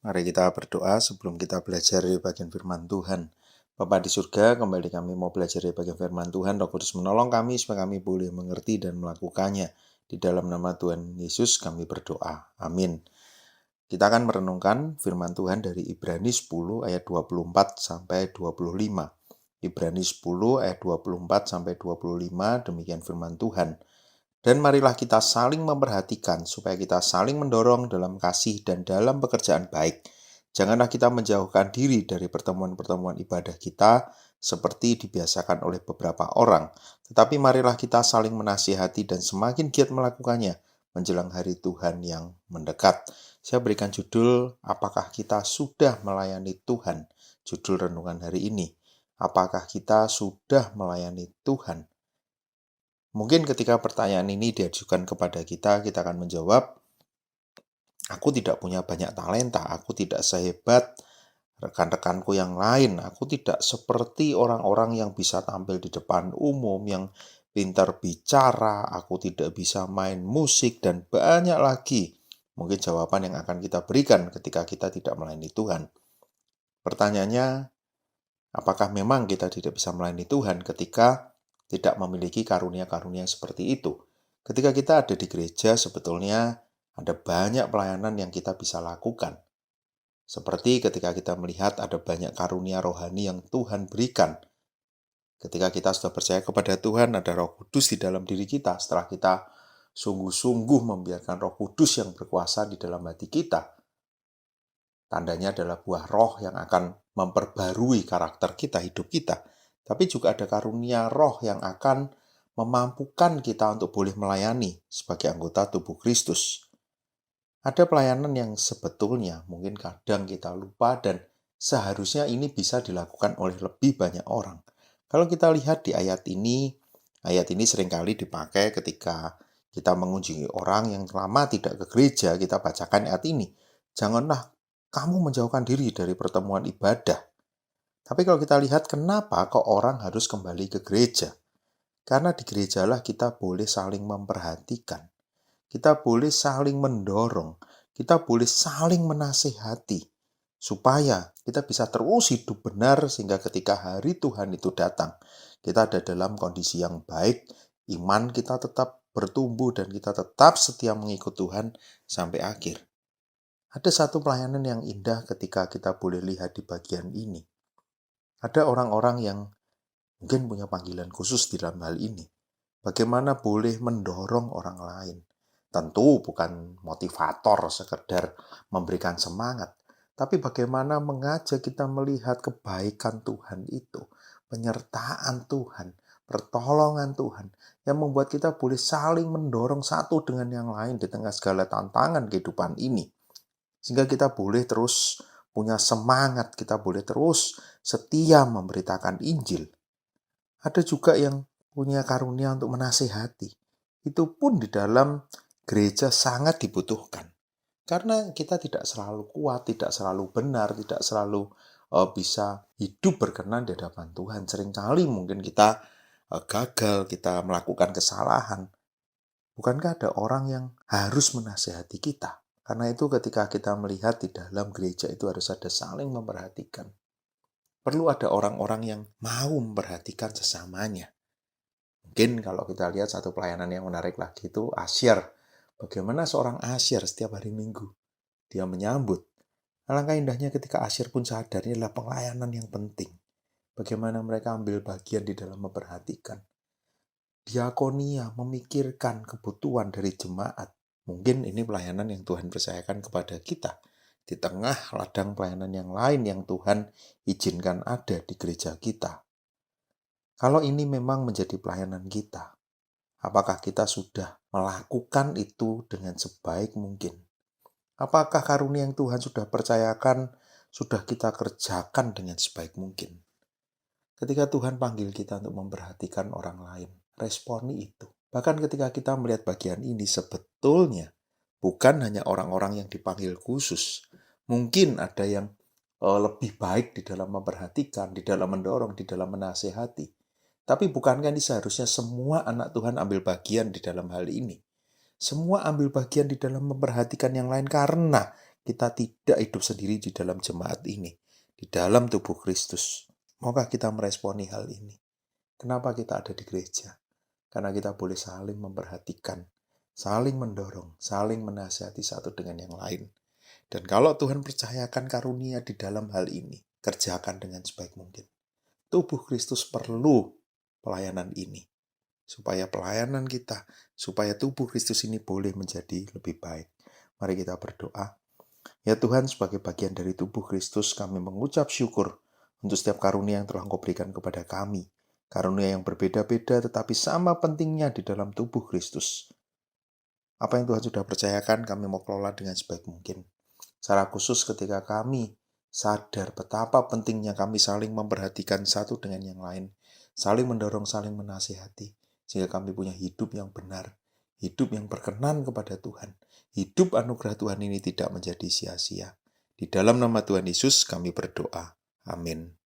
Mari kita berdoa sebelum kita belajar dari bagian firman Tuhan. Bapa di surga, kembali kami mau belajar dari bagian firman Tuhan. Roh Kudus menolong kami supaya kami boleh mengerti dan melakukannya. Di dalam nama Tuhan Yesus kami berdoa. Amin. Kita akan merenungkan firman Tuhan dari Ibrani 10 ayat 24 sampai 25. Ibrani 10 ayat 24 sampai 25, demikian firman Tuhan. Dan marilah kita saling memperhatikan supaya kita saling mendorong dalam kasih dan dalam pekerjaan baik. Janganlah kita menjauhkan diri dari pertemuan-pertemuan ibadah kita seperti dibiasakan oleh beberapa orang. Tetapi marilah kita saling menasihati dan semakin giat melakukannya menjelang hari Tuhan yang mendekat. Saya berikan judul, apakah kita sudah melayani Tuhan? Judul renungan hari ini. Apakah kita sudah melayani Tuhan? Mungkin ketika pertanyaan ini diajukan kepada kita akan menjawab, aku tidak punya banyak talenta, aku tidak sehebat rekan-rekanku yang lain, aku tidak seperti orang-orang yang bisa tampil di depan umum, yang pintar bicara, aku tidak bisa main musik, dan banyak lagi. Mungkin jawaban yang akan kita berikan ketika kita tidak melayani Tuhan. Pertanyaannya, apakah memang kita tidak bisa melayani Tuhan ketika tidak memiliki karunia-karunia seperti itu? Ketika kita ada di gereja, sebetulnya ada banyak pelayanan yang kita bisa lakukan. Seperti ketika kita melihat ada banyak karunia rohani yang Tuhan berikan. Ketika kita sudah percaya kepada Tuhan, ada Roh Kudus di dalam diri kita. Setelah kita sungguh-sungguh membiarkan Roh Kudus yang berkuasa di dalam hati kita, tandanya adalah buah roh yang akan memperbarui karakter kita, hidup kita. Tapi juga ada karunia roh yang akan memampukan kita untuk boleh melayani sebagai anggota tubuh Kristus. Ada pelayanan yang sebetulnya mungkin kadang kita lupa dan seharusnya ini bisa dilakukan oleh lebih banyak orang. Kalau kita lihat di ayat ini seringkali dipakai ketika kita mengunjungi orang yang lama tidak ke gereja, kita bacakan ayat ini. Janganlah kamu menjauhkan diri dari pertemuan ibadah. Tapi kalau kita lihat kenapa kok orang harus kembali ke gereja? Karena di gerejalah kita boleh saling memperhatikan. Kita boleh saling mendorong. Kita boleh saling menasihati. Supaya kita bisa terus hidup benar sehingga ketika hari Tuhan itu datang, kita ada dalam kondisi yang baik, iman kita tetap bertumbuh dan kita tetap setia mengikut Tuhan sampai akhir. Ada satu pelayanan yang indah ketika kita boleh lihat di bagian ini. Ada orang-orang yang mungkin punya panggilan khusus di dalam hal ini. Bagaimana boleh mendorong orang lain. Tentu bukan motivator sekedar memberikan semangat. Tapi bagaimana mengajak kita melihat kebaikan Tuhan itu. Penyertaan Tuhan, pertolongan Tuhan. Yang membuat kita boleh saling mendorong satu dengan yang lain di tengah segala tantangan kehidupan ini. Sehingga kita boleh terus punya semangat, kita boleh terus setia memberitakan Injil. Ada juga yang punya karunia untuk menasihati. Itu pun di dalam gereja sangat dibutuhkan. Karena kita tidak selalu kuat, tidak selalu benar, tidak selalu bisa hidup berkenan di hadapan Tuhan. Seringkali mungkin kita gagal, kita melakukan kesalahan. Bukankah ada orang yang harus menasihati kita? Karena itu ketika kita melihat di dalam gereja itu harus ada saling memperhatikan. Perlu ada orang-orang yang mau memperhatikan sesamanya. Mungkin kalau kita lihat satu pelayanan yang menarik lagi itu asyir. Bagaimana seorang asyir setiap hari Minggu dia menyambut. Alangkah indahnya ketika asyir pun sadar ini adalah pelayanan yang penting. Bagaimana mereka ambil bagian di dalam memperhatikan. Diakonia memikirkan kebutuhan dari jemaat. Mungkin ini pelayanan yang Tuhan percayakan kepada kita. Di tengah ladang pelayanan yang lain yang Tuhan izinkan ada di gereja kita. Kalau ini memang menjadi pelayanan kita, apakah kita sudah melakukan itu dengan sebaik mungkin? Apakah karunia yang Tuhan sudah percayakan, sudah kita kerjakan dengan sebaik mungkin? Ketika Tuhan panggil kita untuk memperhatikan orang lain, responi itu. Bahkan ketika kita melihat bagian ini, sebetulnya bukan hanya orang-orang yang dipanggil khusus. Mungkin ada yang lebih baik di dalam memperhatikan, di dalam mendorong, di dalam menasehati. Tapi bukankah ini seharusnya semua anak Tuhan ambil bagian di dalam hal ini? Semua ambil bagian di dalam memperhatikan yang lain karena kita tidak hidup sendiri di dalam jemaat ini, di dalam tubuh Kristus. Maukah kita meresponi hal ini? Kenapa kita ada di gereja? Karena kita boleh saling memperhatikan, saling mendorong, saling menasihati satu dengan yang lain. Dan kalau Tuhan percayakan karunia di dalam hal ini, kerjakan dengan sebaik mungkin. Tubuh Kristus perlu pelayanan ini. Supaya pelayanan kita, supaya tubuh Kristus ini boleh menjadi lebih baik. Mari kita berdoa. Ya Tuhan, sebagai bagian dari tubuh Kristus, kami mengucap syukur untuk setiap karunia yang telah Engkau berikan kepada kami. Karunia yang berbeda-beda tetapi sama pentingnya di dalam tubuh Kristus. Apa yang Tuhan sudah percayakan kami mau kelola dengan sebaik mungkin. Secara khusus ketika kami sadar betapa pentingnya kami saling memperhatikan satu dengan yang lain. Saling mendorong, saling menasihati. Sehingga kami punya hidup yang benar. Hidup yang berkenan kepada Tuhan. Hidup anugerah Tuhan ini tidak menjadi sia-sia. Di dalam nama Tuhan Yesus kami berdoa. Amin.